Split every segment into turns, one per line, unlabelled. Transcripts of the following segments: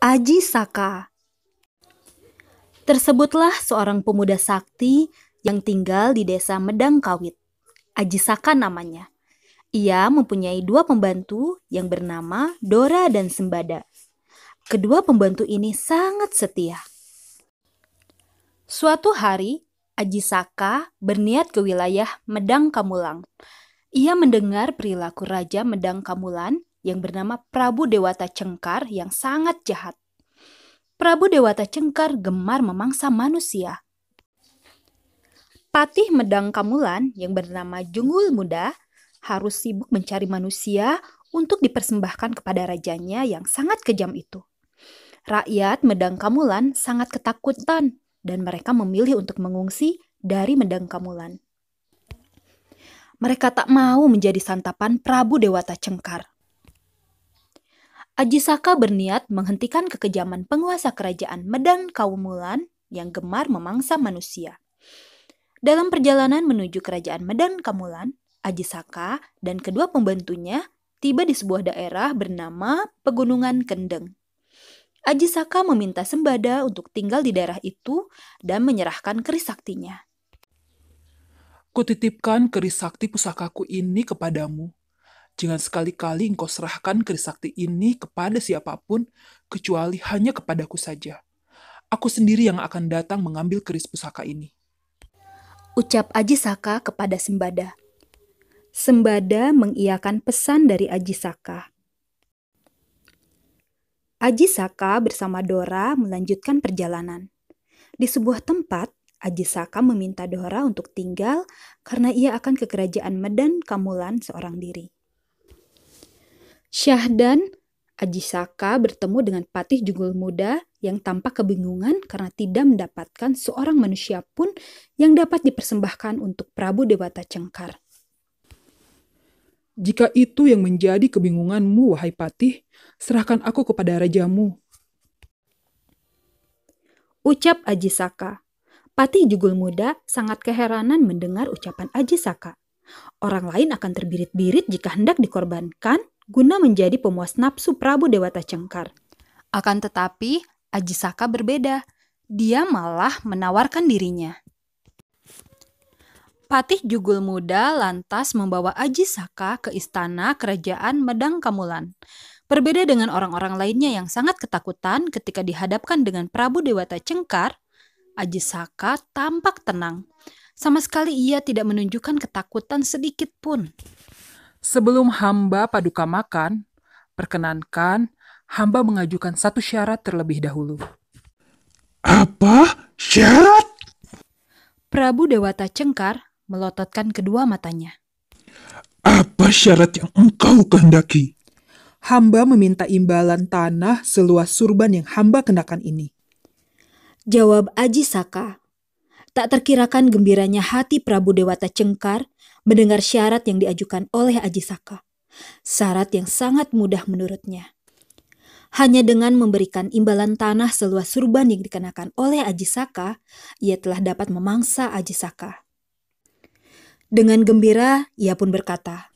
Aji Saka. Tersebutlah seorang pemuda sakti yang tinggal di desa Medangkawit. Aji Saka namanya. Ia mempunyai 2 pembantu yang bernama Dora dan Sembada. Kedua pembantu ini sangat setia. Suatu hari, Aji Saka berniat ke wilayah Medang Kamulang. Ia mendengar perilaku Raja Medang Kamulan yang bernama Prabu Dewata Cengkar yang sangat jahat. Prabu Dewata Cengkar gemar memangsa manusia. Patih Medang Kamulan yang bernama Junggul Muda harus sibuk mencari manusia untuk dipersembahkan kepada rajanya yang sangat kejam itu. Rakyat Medang Kamulan sangat ketakutan dan mereka memilih untuk mengungsi dari Medang Kamulan. Mereka tak mau menjadi santapan Prabu Dewata Cengkar. Aji Saka berniat menghentikan kekejaman penguasa kerajaan Medang Kamulan yang gemar memangsa manusia. Dalam perjalanan menuju kerajaan Medang Kamulan, Aji Saka dan kedua pembantunya tiba di sebuah daerah bernama Pegunungan Kendeng. Aji Saka meminta Sembada untuk tinggal di daerah itu dan menyerahkan keris saktinya.
Kutitipkan keris sakti pusakaku ini kepadamu. Jangan sekali-kali engkau serahkan keris sakti ini kepada siapapun, kecuali hanya kepadaku saja. Aku sendiri yang akan datang mengambil keris pusaka ini.
Ucap Aji Saka kepada Sembada. Sembada mengiyakan pesan dari Aji Saka. Aji Saka bersama Dora melanjutkan perjalanan. Di sebuah tempat, Aji Saka meminta Dora untuk tinggal karena ia akan ke kerajaan Medang Kamulan seorang diri. Syahdan, Aji Saka bertemu dengan Patih Junggul Muda yang tampak kebingungan karena tidak mendapatkan seorang manusia pun yang dapat dipersembahkan untuk Prabu Dewata Cengkar.
Jika itu yang menjadi kebingunganmu, wahai Patih, serahkan aku kepada rajamu.
Ucap Aji Saka. Patih Junggul Muda sangat keheranan mendengar ucapan Aji Saka. Orang lain akan terbirit-birit jika hendak dikorbankan guna menjadi pemuas nafsu Prabu Dewata Cengkar. Akan tetapi, Aji Saka berbeda. Dia malah menawarkan dirinya. Patih Junggul Muda lantas membawa Aji Saka ke istana kerajaan Medang Kamulan. Berbeda dengan orang-orang lainnya yang sangat ketakutan ketika dihadapkan dengan Prabu Dewata Cengkar, Aji Saka tampak tenang. Sama sekali ia tidak menunjukkan ketakutan sedikit pun.
Sebelum hamba paduka makan, perkenankan hamba mengajukan satu syarat terlebih dahulu.
Apa? Syarat?
Prabu Dewata Cengkar melototkan kedua matanya.
Apa syarat yang engkau kehendaki?
Hamba meminta imbalan tanah seluas surban yang hamba kenakan ini.
Jawab Aji Saka. Tak terkirakan gembiranya hati Prabu Dewata Cengkar mendengar syarat yang diajukan oleh Aji Saka. Syarat yang sangat mudah menurutnya. Hanya dengan memberikan imbalan tanah seluas surban yang dikenakan oleh Aji Saka, ia telah dapat memangsa Aji Saka. Dengan gembira, ia pun berkata,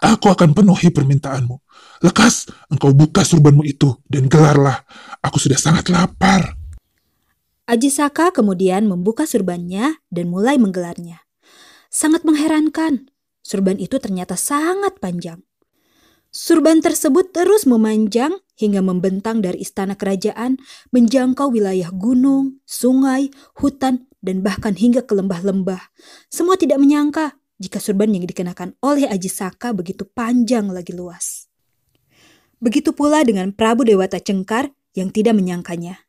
Aku akan penuhi permintaanmu. Lekas engkau buka surbanmu itu dan gelarlah. Aku sudah sangat lapar.
Aji Saka kemudian membuka surbannya dan mulai menggelarnya. Sangat mengherankan, surban itu ternyata sangat panjang. Surban tersebut terus memanjang hingga membentang dari istana kerajaan, menjangkau wilayah gunung, sungai, hutan, dan bahkan hingga ke lembah-lembah. Semua tidak menyangka jika surban yang dikenakan oleh Aji Saka begitu panjang lagi luas. Begitu pula dengan Prabu Dewata Cengkar yang tidak menyangkanya.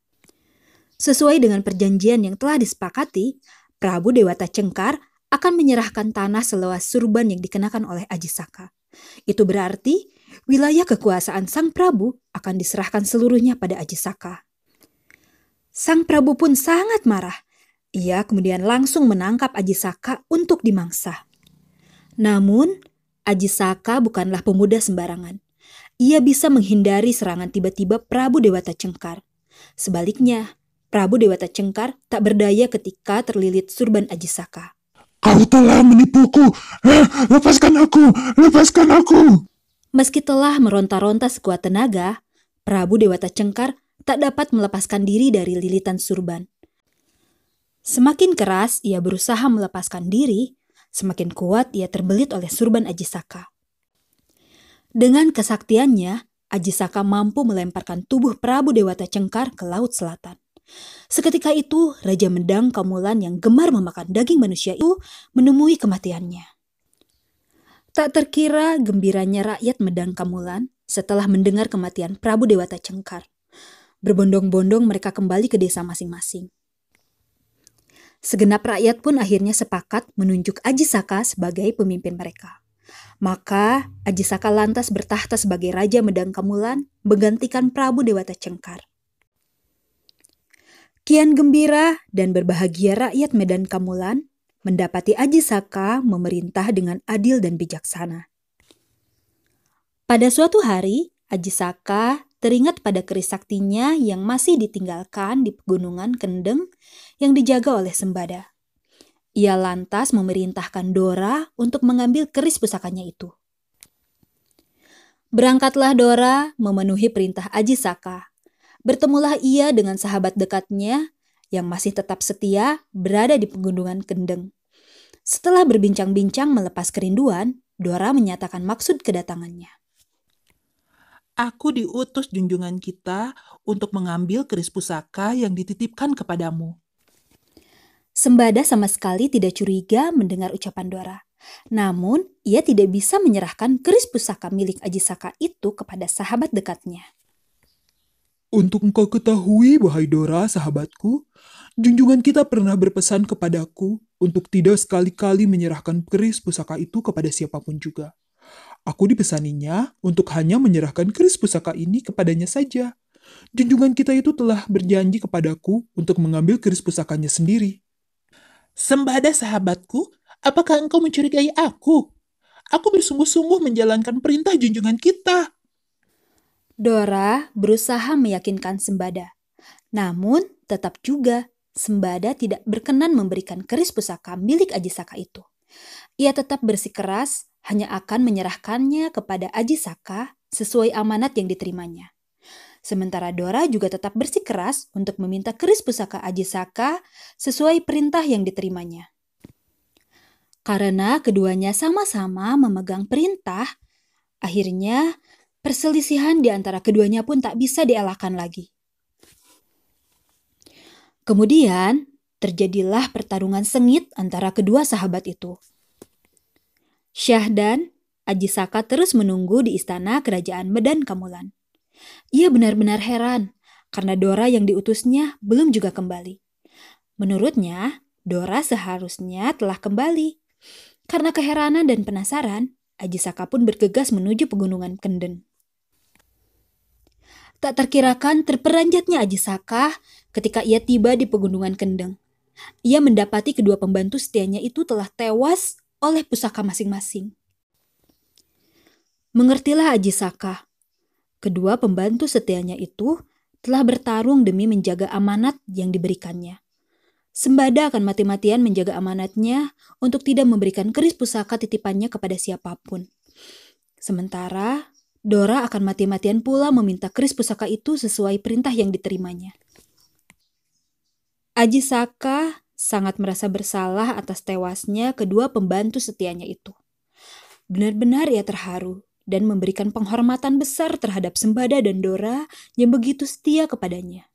Sesuai dengan perjanjian yang telah disepakati, Prabu Dewata Cengkar akan menyerahkan tanah seluas surban yang dikenakan oleh Aji Saka. Itu berarti wilayah kekuasaan Sang Prabu akan diserahkan seluruhnya pada Aji Saka. Sang Prabu pun sangat marah. Ia kemudian langsung menangkap Aji Saka untuk dimangsa. Namun, Aji Saka bukanlah pemuda sembarangan. Ia bisa menghindari serangan tiba-tiba Prabu Dewata Cengkar. Sebaliknya, Prabu Dewata Cengkar tak berdaya ketika terlilit surban Aji Saka.
Kau telah menipuku. Lepaskan aku. Lepaskan aku.
Meski telah meronta-ronta sekuat tenaga, Prabu Dewata Cengkar tak dapat melepaskan diri dari lilitan surban. Semakin keras ia berusaha melepaskan diri, semakin kuat ia terbelit oleh surban Ajisaka. Dengan kesaktiannya, Ajisaka mampu melemparkan tubuh Prabu Dewata Cengkar ke Laut Selatan. Seketika itu, Raja Medang Kamulan yang gemar memakan daging manusia itu menemui kematiannya. Tak terkira gembiranya rakyat Medang Kamulan setelah mendengar kematian Prabu Dewata Cengkar. Berbondong-bondong mereka kembali ke desa masing-masing. Segenap rakyat pun akhirnya sepakat menunjuk Ajisaka sebagai pemimpin mereka. Maka Ajisaka lantas bertahta sebagai Raja Medang Kamulan menggantikan Prabu Dewata Cengkar. Kian gembira dan berbahagia rakyat Medan Kamulan mendapati Ajisaka memerintah dengan adil dan bijaksana. Pada suatu hari, Ajisaka teringat pada keris saktinya yang masih ditinggalkan di pegunungan Kendeng yang dijaga oleh Sembada. Ia lantas memerintahkan Dora untuk mengambil keris pusakanya itu. Berangkatlah Dora memenuhi perintah Ajisaka. Bertemulah ia dengan sahabat dekatnya yang masih tetap setia berada di pegunungan Kendeng. Setelah berbincang-bincang melepas kerinduan, Dora menyatakan maksud kedatangannya.
Aku diutus junjungan kita untuk mengambil keris pusaka yang dititipkan kepadamu.
Sembada sama sekali tidak curiga mendengar ucapan Dora. Namun, ia tidak bisa menyerahkan keris pusaka milik Ajisaka itu kepada sahabat dekatnya.
Untuk engkau ketahui, wahai Dora, sahabatku, junjungan kita pernah berpesan kepadaku untuk tidak sekali-kali menyerahkan keris pusaka itu kepada siapapun juga. Aku dipesaninya untuk hanya menyerahkan keris pusaka ini kepadanya saja. Junjungan kita itu telah berjanji kepadaku untuk mengambil keris pusakanya sendiri. Sembada sahabatku, apakah engkau mencurigai aku? Aku bersungguh-sungguh menjalankan perintah junjungan kita.
Dora berusaha meyakinkan Sembada. Namun, tetap juga Sembada tidak berkenan memberikan keris pusaka milik Ajisaka itu. Ia tetap bersikeras hanya akan menyerahkannya kepada Ajisaka sesuai amanat yang diterimanya. Sementara Dora juga tetap bersikeras untuk meminta keris pusaka Ajisaka sesuai perintah yang diterimanya. Karena keduanya sama-sama memegang perintah, akhirnya perselisihan di antara keduanya pun tak bisa dielakkan lagi. Kemudian, terjadilah pertarungan sengit antara kedua sahabat itu. Syahdan, Ajisaka terus menunggu di istana kerajaan Medan Kamulan. Ia benar-benar heran karena Dora yang diutusnya belum juga kembali. Menurutnya, Dora seharusnya telah kembali. Karena keheranan dan penasaran, Ajisaka pun bergegas menuju pegunungan Kendeng. Tak terkirakan terperanjatnya Ajisaka ketika ia tiba di pegunungan Kendeng. Ia mendapati kedua pembantu setianya itu telah tewas oleh pusaka masing-masing. Mengertilah Ajisaka. Kedua pembantu setianya itu telah bertarung demi menjaga amanat yang diberikannya. Sembada akan mati-matian menjaga amanatnya untuk tidak memberikan keris pusaka titipannya kepada siapapun. Sementara Dora akan mati-matian pula meminta keris pusaka itu sesuai perintah yang diterimanya. Ajisaka sangat merasa bersalah atas tewasnya kedua pembantu setianya itu. Benar-benar ia terharu dan memberikan penghormatan besar terhadap Sembada dan Dora yang begitu setia kepadanya.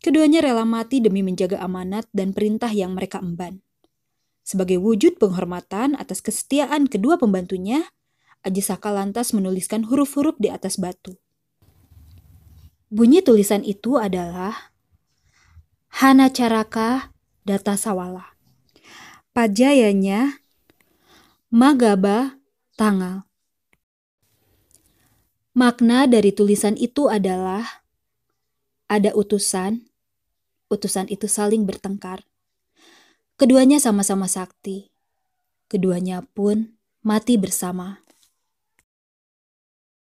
Keduanya rela mati demi menjaga amanat dan perintah yang mereka emban. Sebagai wujud penghormatan atas kesetiaan kedua pembantunya, Ajisaka lantas menuliskan huruf-huruf di atas batu. Bunyi tulisan itu adalah Hana Caraka Data Sawala. Pajayanya Magaba Tangal. Makna dari tulisan itu adalah ada utusan itu saling bertengkar. Keduanya sama-sama sakti. Keduanya pun mati bersama.